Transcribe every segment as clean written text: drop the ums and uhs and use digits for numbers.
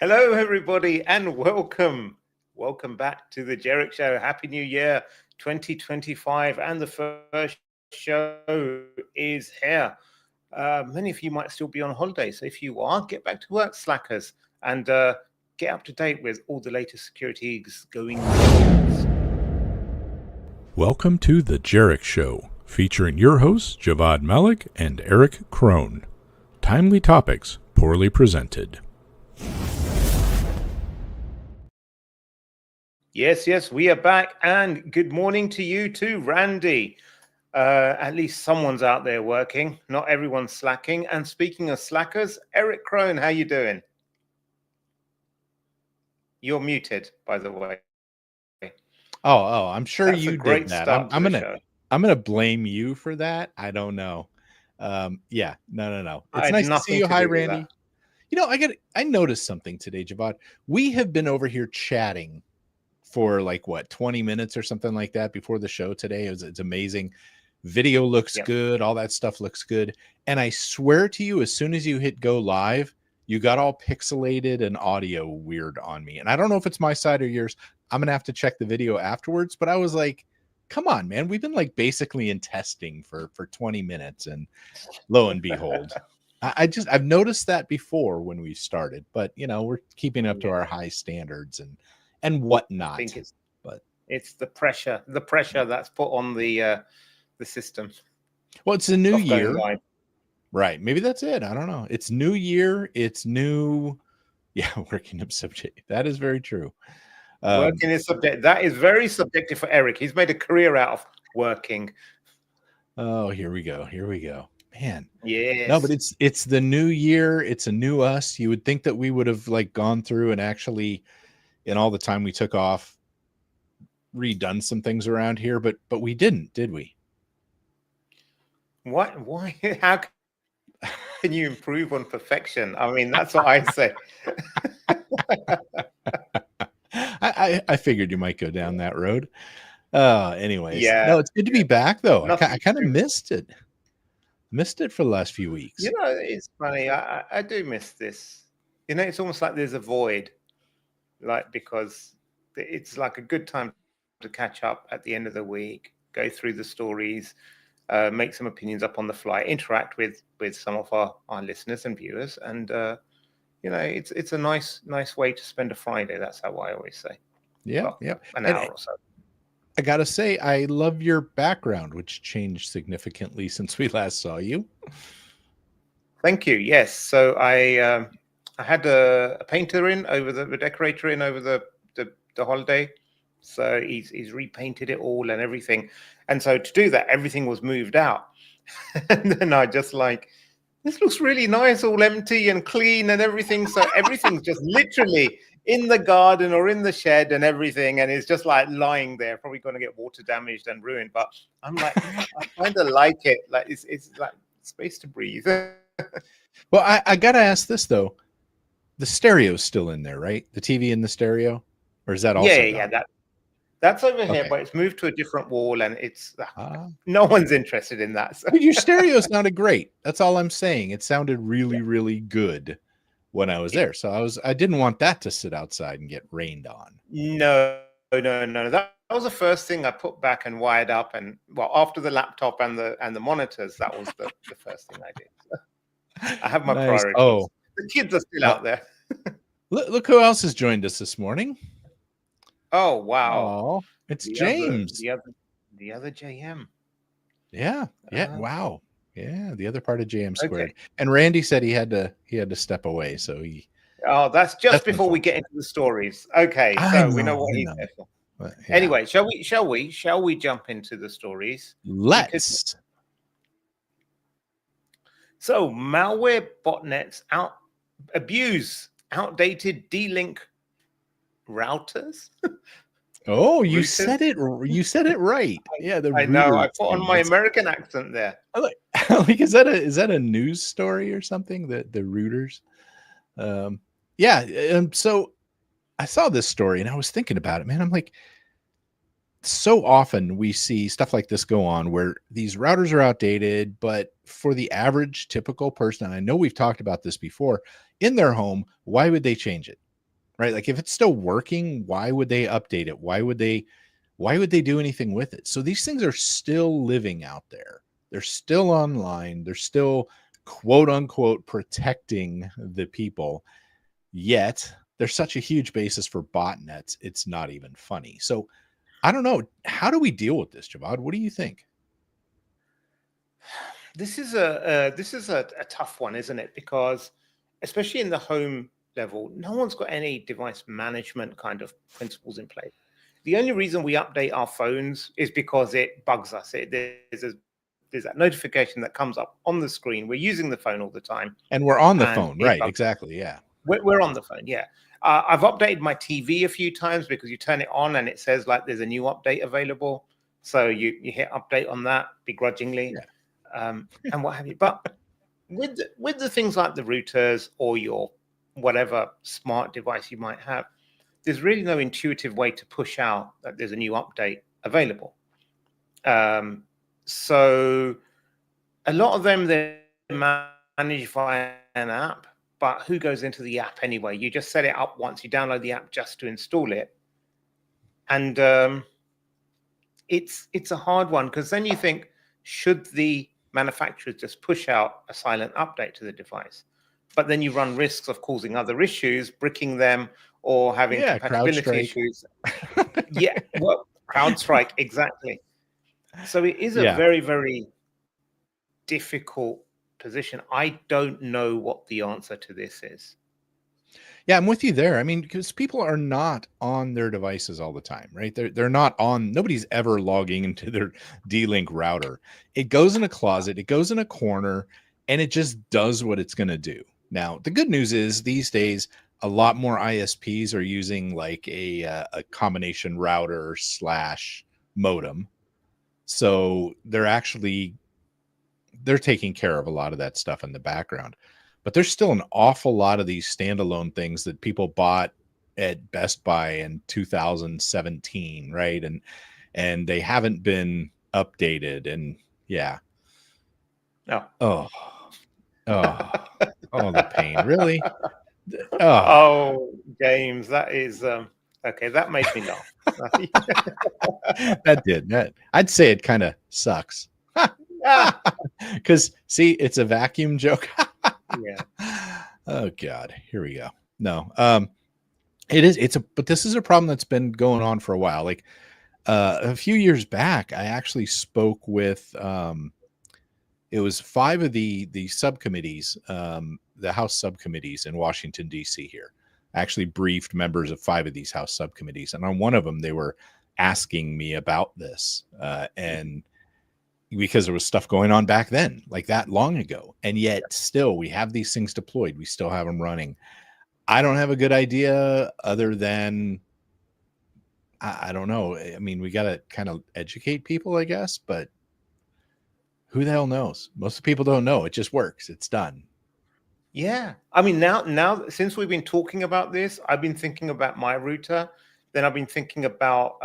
Hello, everybody, and welcome. Welcome back to the Jerick Show. Happy New Year 2025. And the first show is here. Many of you might still be on holiday. So if you are, get back to work, slackers, and get up to date with all the latest securities going on. Welcome to the Jerick Show, featuring your hosts, Javad Malik and Eric Krohn. Timely topics, poorly presented. Yes, we are back, and good morning to you too, Randy. At least someone's out there working. Not everyone's slacking. And speaking of slackers, Eric Krohn, how you doing? You're muted, by the way. Oh, I'm sure That's you a great did that. start I'm to the show. gonna blame you for that. I don't know. No. It's nice to see you. Hi, Randy. You know, I noticed something today, Javad. We have been over here chatting for like 20 minutes or something like that before the show today. It's amazing. Video looks good, all that stuff looks good. And I swear to you, as soon as you hit go live, you got all pixelated and audio weird on me. And I don't know if it's my side or yours. I'm gonna have to check the video afterwards, but I was like, come on, man. We've been like basically in testing for 20 minutes, and lo and behold. I've noticed that before when we started, but you know, we're keeping up to our high standards and whatnot. I think it's the pressure that's put on the system. Well, it's a new year, right? Maybe that's it. I don't know. It's new year. It's new. Yeah, working up subject. That is very true. Working is subject. That is very subjective for Eric. He's made a career out of working. Oh, here we go. Man. Yes. No, but it's the new year. It's a new us. You would think that we would have like gone through and actually, in all the time we took off, redone some things around here, but we didn't, did we? What? Why? How can you improve on perfection? I mean, that's what I say. I figured you might go down that road. Anyways, yeah. No, it's good to be back though. I kind of missed it for the last few weeks. You know, it's funny. I do miss this. You know, it's almost like there's a void, like, because it's like a good time to catch up at the end of the week, go through the stories, make some opinions up on the fly, interact with some of our listeners and viewers, and you know, it's a nice way to spend a Friday. That's how I always say. Yeah, an hour or so. I gotta say, I love your background, which changed significantly since we last saw you. Thank you. Yes, so I had a painter in over the decorator in over the holiday, so he's repainted it all and everything, and so to do that, everything was moved out, and then I just like, this looks really nice, all empty and clean and everything. So everything's just literally in the garden or in the shed and everything, and it's just like lying there, probably going to get water damaged and ruined. But I'm like, I kind of like it. Like it's like space to breathe. Well, I gotta ask this though: the stereo's still in there, right? The TV in the stereo, or is that also? Yeah, that's over here, but it's moved to a different wall, and it's no one's interested in that. So. But your stereo sounded great. That's all I'm saying. It sounded really good when I was there. So I didn't want that to sit outside and get rained on. No. That was the first thing I put back and wired up, and well, after the laptop and the monitors, that was the first thing I did. So I have my priorities. Oh, the kids are still out there. Look who else has joined us this morning. Oh wow! Oh, it's James, the other JM. Yeah. Wow. Yeah, the other part of JM squared. Okay. And Randy said he had to step away, so he. Oh, that's before we get into the stories. Okay, so we know what he's there for. But, yeah. Anyway, shall we jump into the stories? Let's. So malware botnets abuse outdated D-Link routers. Oh, you said it right. Yeah, I know. I put on my American accent there. Like, is that a news story or something? The routers. So I saw this story and I was thinking about it, man. I'm like, so often we see stuff like this go on where these routers are outdated, but for the average typical person, and I know we've talked about this before, in their home, why would they change it? right? Like if it's still working, why would they update it? Why would they do anything with it? So these things are still living out there. They're still online. They're still quote unquote protecting the people. Yet there's such a huge basis for botnets. It's not even funny. So I don't know. How do we deal with this, Javad? What do you think? This is a tough one, isn't it? Because especially in the home level, no one's got any device management kind of principles in place. The only reason we update our phones is because it bugs us. There's that notification that comes up on the screen. We're using the phone all the time. And we're on the phone, right? Exactly. Yeah. We're on the phone. Yeah. I've updated my TV a few times because you turn it on and it says like there's a new update available. So you hit update on that begrudgingly, and what have you. But with the things like the routers or your whatever smart device you might have, there's really no intuitive way to push out that there's a new update available. So a lot of them they're managed via an app, but who goes into the app anyway? You just set it up once, you download the app just to install it. And it's a hard one because then you think, should the manufacturers just push out a silent update to the device? But then you run risks of causing other issues, bricking them, or having compatibility issues. Yeah, well, CrowdStrike, exactly. So it is a very, very difficult position. I don't know what the answer to this is. Yeah, I'm with you there. I mean, because people are not on their devices all the time, right? They're not on. Nobody's ever logging into their D-Link router. It goes in a closet, it goes in a corner, and it just does what it's going to do. Now, the good news is these days, a lot more ISPs are using like a combination router / modem. So they're taking care of a lot of that stuff in the background. But there's still an awful lot of these standalone things that people bought at Best Buy in 2017, right? And they haven't been updated. And yeah. Oh, the pain. Really? Oh, James, that is okay. That made me laugh. That I'd say it kind of sucks. Because see, it's a vacuum joke. Yeah. Oh God, here we go. No, but this is a problem that's been going on for a while. Like a few years back, I actually spoke with it was 5 of the subcommittees, the House subcommittees in Washington, D.C. here. I actually briefed members of 5 of these House subcommittees. And on one of them, they were asking me about this. And because there was stuff going on back then, like that long ago. And yet still, we have these things deployed. We still have them running. I don't have a good idea other than, I don't know. I mean, we got to kind of educate people, I guess, but who the hell knows? Most people don't know. It just works. It's done. Yeah. I mean, now since we've been talking about this, I've been thinking about my router. Then I've been thinking about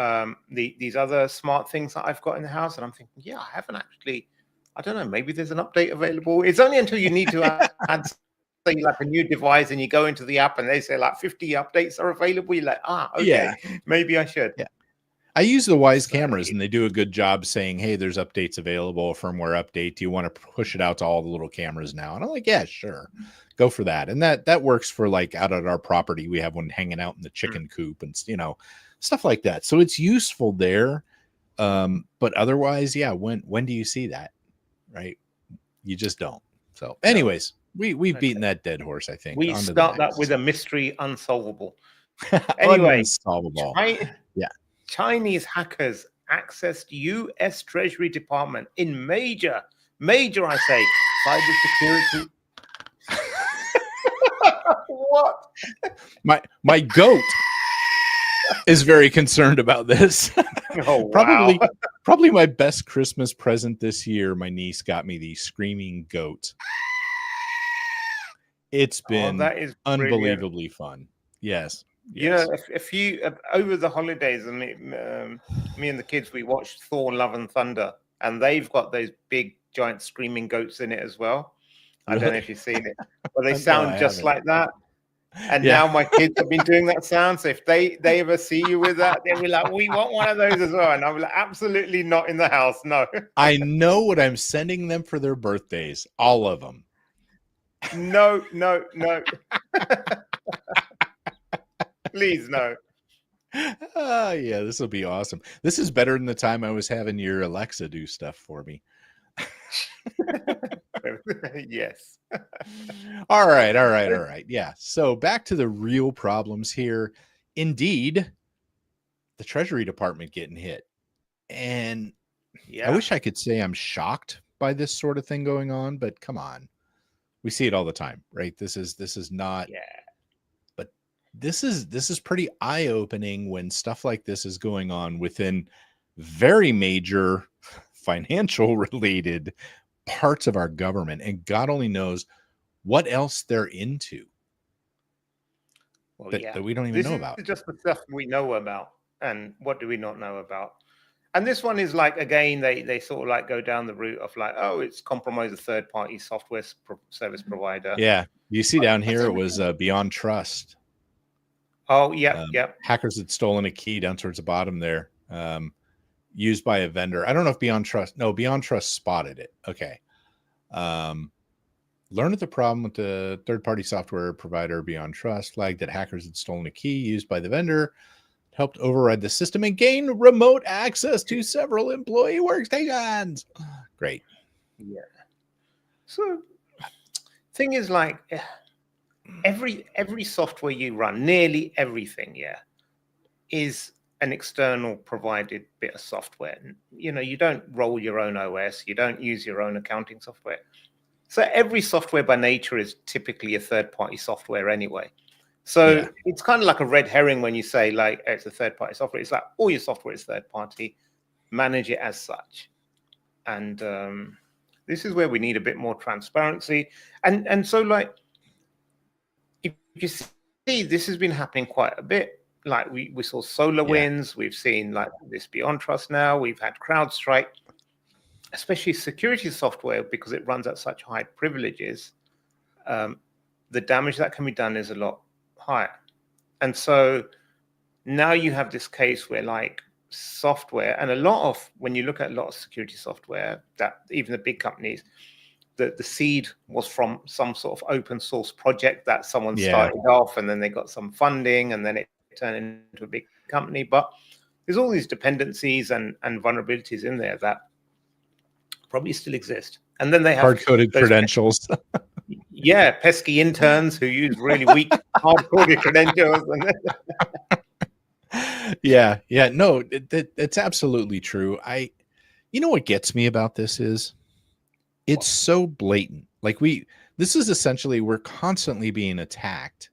these other smart things that I've got in the house. And I'm thinking, yeah, I haven't actually, I don't know, maybe there's an update available. It's only until you need to add say like a new device and you go into the app and they say like 50 updates are available. You're like, okay, maybe I should. Yeah. I use the Wise cameras and they do a good job saying, hey, there's updates available, firmware update. Do you want to push it out to all the little cameras now? And I'm like, yeah, sure. Go for that. And that works for like out at our property. We have one hanging out in the chicken coop and, stuff like that. So it's useful there. But otherwise, yeah, when do you see that? Right. You just don't. So anyways, we've beaten that dead horse, I think. We start that with a mystery unsolvable. Anyway, unsolvable. Chinese hackers accessed US Treasury Department in major, I say, cybersecurity. What? My goat is very concerned about this. Oh, wow. Probably my best Christmas present this year. My niece got me the screaming goat. It's been that is unbelievably fun. Yes. A few over the holidays, and me and the kids, we watched Thor: Love and Thunder, and they've got those big, giant screaming goats in it as well. I don't know if you've seen it, but they sound just like that. And now my kids have been doing that sound. So if they ever see you with that, they'll be like, we want one of those as well. And I'm like, absolutely not in the house. No. I know what I'm sending them for their birthdays. All of them. No. Please, no. Yeah, this will be awesome. This is better than the time I was having your Alexa do stuff for me. Yes. All right. Yeah. So back to the real problems here. Indeed, the Treasury Department getting hit. And I wish I could say I'm shocked by this sort of thing going on, but come on. We see it all the time, right? This is not but this is pretty eye-opening when stuff like this is going on within very major financial related parts of our government, and God only knows what else they're into. Well, that we don't even know about. This is just the stuff we know about, and what do we not know about? And this one is like, again, they sort of like go down the route of like, oh, it's compromise a third-party software service provider. Yeah, you see down here it was Beyond Trust. Oh, yeah. Hackers had stolen a key down towards the bottom there, used by a vendor. I don't know if Beyond Trust spotted it. Okay. Learned of the problem with the third-party software provider Beyond Trust, flagged that hackers had stolen a key used by the vendor, helped override the system, and gain remote access to several employee workstations. Great. Yeah. So, thing is, like, every software you run, nearly everything, is an external provided bit of software. You know, you don't roll your own OS, you don't use your own accounting software. So every software by nature is typically a third-party software anyway. So it's kind of like a red herring when you say, like, it's a third-party software. It's like all your software is third-party. Manage it as such. And this is where we need a bit more transparency. And so, like, if you see, this has been happening quite a bit. Like, we saw SolarWinds. We've seen, like, this Beyond Trust now. We've had CrowdStrike. Especially security software, because it runs at such high privileges, the damage that can be done is a lot higher. And so now you have this case where, like, software, and when you look at a lot of security software, that even the big companies, the seed was from some sort of open source project that someone started off, and then they got some funding, and then it turned into a big company. But there's all these dependencies and vulnerabilities in there that probably still exist. And then they have hard-coded credentials. Pesky interns who use really weak hard-coded credentials. No, it's absolutely true. You know what gets me about this is it's so blatant. Like, this is essentially, we're constantly being attacked,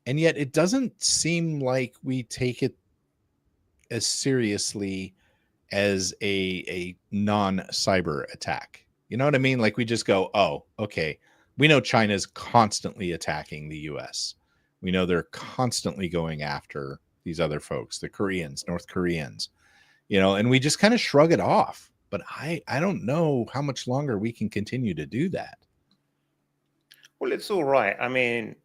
and yet it doesn't seem like we take it as seriously as a non-cyber attack. You know what I mean? Like, we just go, oh, okay. We know China's constantly attacking the US. We know they're constantly going after these other folks, the Koreans, North Koreans, and we just kind of shrug it off. But I don't know how much longer we can continue to do that. Well, it's all right. I mean,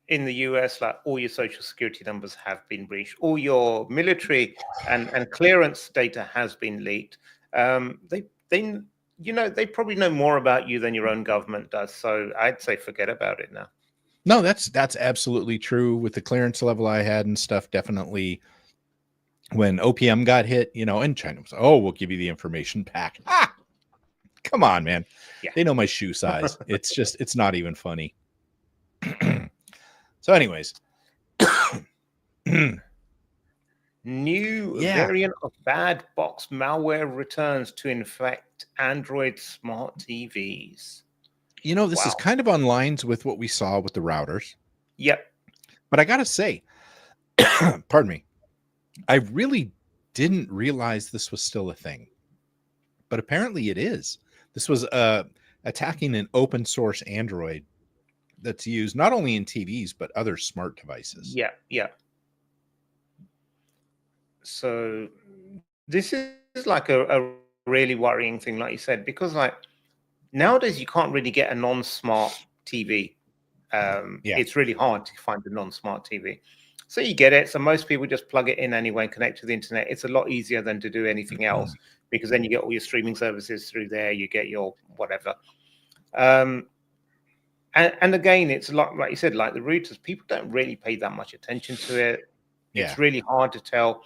in the US, like, all your social security numbers have been breached. All your military and clearance data has been leaked. They probably know more about you than your own government does. So I'd say forget about it now. No, that's absolutely true. With the clearance level I had and stuff, definitely when OPM got hit, and China was, oh, we'll give you the information back. Come on, man. Yeah. They know my shoe size. It's not even funny. So anyways, new variant of bad box malware returns to infect Android smart TVs. This is kind of on lines with what we saw with the routers. Yep. But I got to say, pardon me, I really didn't realize this was still a thing. But apparently it is. This was attacking an open source Android that's used not only in TVs, but other smart devices. Yeah. So this is like a really worrying thing, like you said, because, like, nowadays you can't really get a non-smart TV It's really hard to find a non-smart TV. So you get it. So most people just plug it in anyway and connect to the internet. It's a lot easier than to do anything else, because then you get all your streaming services through there. You get your whatever. And again, it's a lot, like you said, like the routers, people don't really pay that much attention to it. It's really hard to tell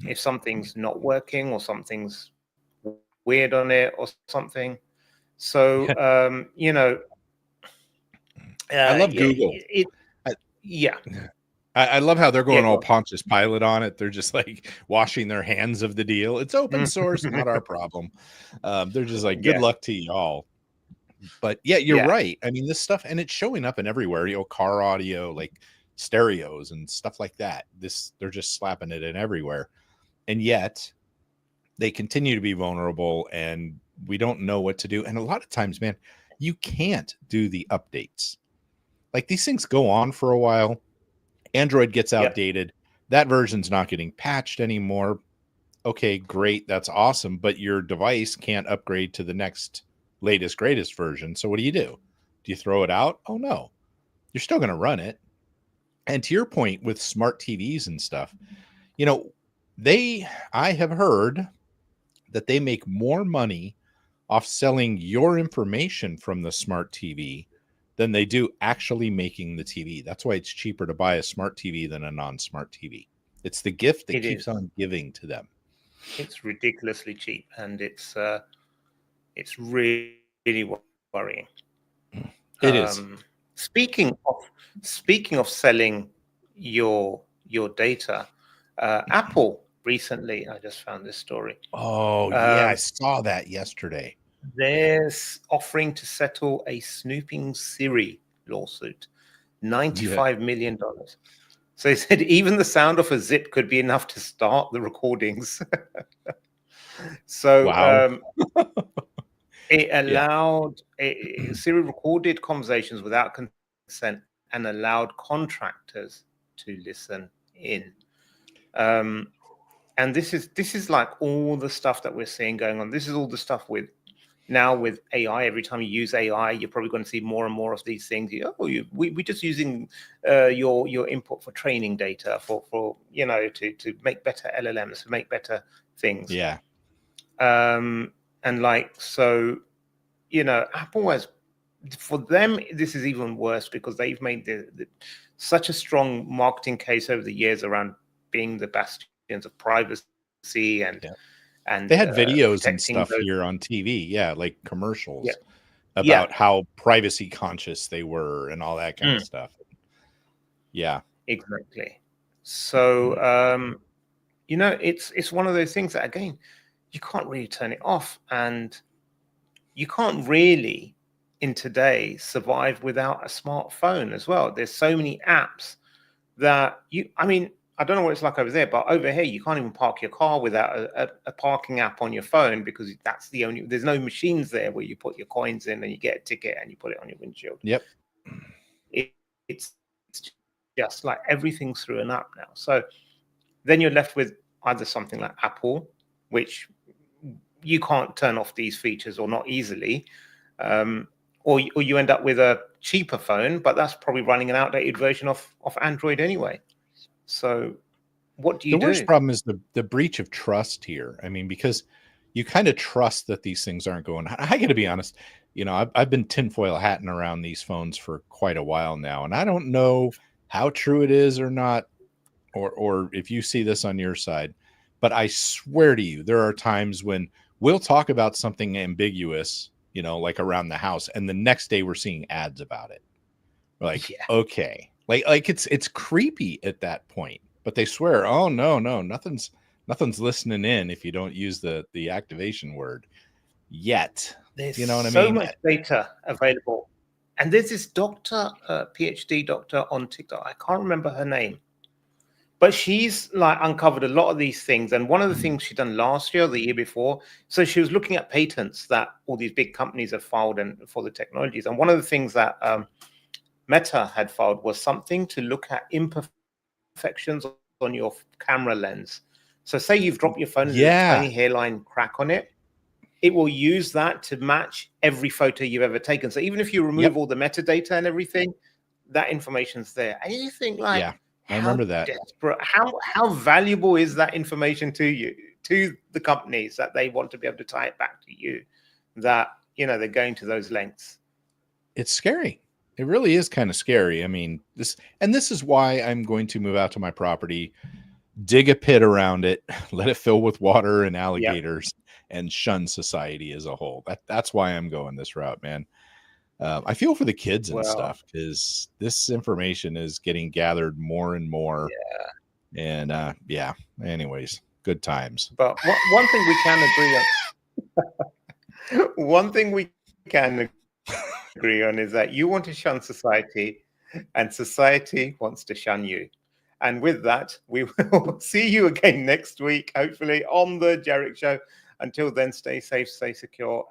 if something's not working or something's weird on it or something. So, I love Google. I love how they're going all Pontius Pilate on it. They're just like washing their hands of the deal. It's open source, not our problem. They're just like, good luck to y'all. But you're right. I mean, this stuff, and it's showing up in everywhere, car audio, like stereos and stuff like that. They're just slapping it in everywhere. And yet they continue to be vulnerable, and we don't know what to do. And a lot of times, man, you can't do the updates. Like, these things go on for a while. Android gets outdated. That version's not getting patched anymore. Okay, great. That's awesome. But your device can't upgrade to the next latest, greatest version. So what do? Do you throw it out? Oh, no. You're still going to run it. And to your point with smart TVs and stuff, I have heard that they make more money off selling your information from the smart TV than they do actually making the TV. That's why it's cheaper to buy a smart TV than a non-smart TV. It's the gift that keeps on giving to them. It's ridiculously cheap, and it's really, really worrying. It is. Speaking of selling your data, Apple recently, I just found this story. Oh, I saw that yesterday. They're offering to settle a snooping Siri lawsuit, $95 million. So they said even the sound of a zip could be enough to start the recordings. So wow. It allowed Siri recorded conversations without consent and allowed contractors to listen in. And this is like all the stuff that we're seeing going on. This is all the stuff with AI. Every time you use AI, you're probably going to see more and more of these things. We're just using your input for training data for to make better LLMs, to make better things. Yeah. And like, so, Apple has, for them, this is even worse because they've made such a strong marketing case over the years around being the bastions of privacy and they had videos and stuff here on TV, like commercials about how privacy conscious they were and all that kind of stuff. Yeah, exactly. So it's one of those things that, again, you can't really turn it off, and you can't really in today survive without a smartphone as well. There's so many apps that I don't know what it's like over there, but over here, you can't even park your car without a parking app on your phone, because there's no machines there where you put your coins in and you get a ticket and you put it on your windshield. Yep. It's just like everything's through an app now. So then you're left with either something like Apple, which you can't turn off these features, or not easily, or you end up with a cheaper phone, but that's probably running an outdated version of Android anyway. So what do you do? The worst problem is the breach of trust here. I mean, because you kind of trust that these things aren't going. I got to be honest, I've been tinfoil hatting around these phones for quite a while now, and I don't know how true it is or not, or if you see this on your side, but I swear to you, there are times when we'll talk about something ambiguous, like around the house, and the next day we're seeing ads about it. We're like, okay. Like it's creepy at that point, but they swear, oh no, nothing's listening in if you don't use the activation word yet. There's what I mean? So much data available, and there's this doctor, PhD doctor on TikTok. I can't remember her name, but she's like uncovered a lot of these things. And one of the things she done last year, or the year before, so she was looking at patents that all these big companies have filed and for the technologies. And one of the things that Meta had filed was something to look at imperfections on your camera lens. So say you've dropped your phone and there's a tiny hairline crack on it. It will use that to match every photo you've ever taken. So even if you remove all the metadata and everything, that information's there, and you think like, yeah, I remember that. Desperate, how valuable is that information to you, to the companies, that they want to be able to tie it back to you, that they're going to those lengths. It's scary. It really is kind of scary. I mean, this is why I'm going to move out to my property, dig a pit around it, let it fill with water and alligators, and shun society as a whole. That's why I'm going this route, man. I feel for the kids and stuff, because this information is getting gathered more and more. And anyways, good times. But one thing we can agree on, one thing we can agree on is that you want to shun society, and society wants to shun you. And with that, we will see you again next week, hopefully on the Jarek Show. Until then, stay safe, stay secure.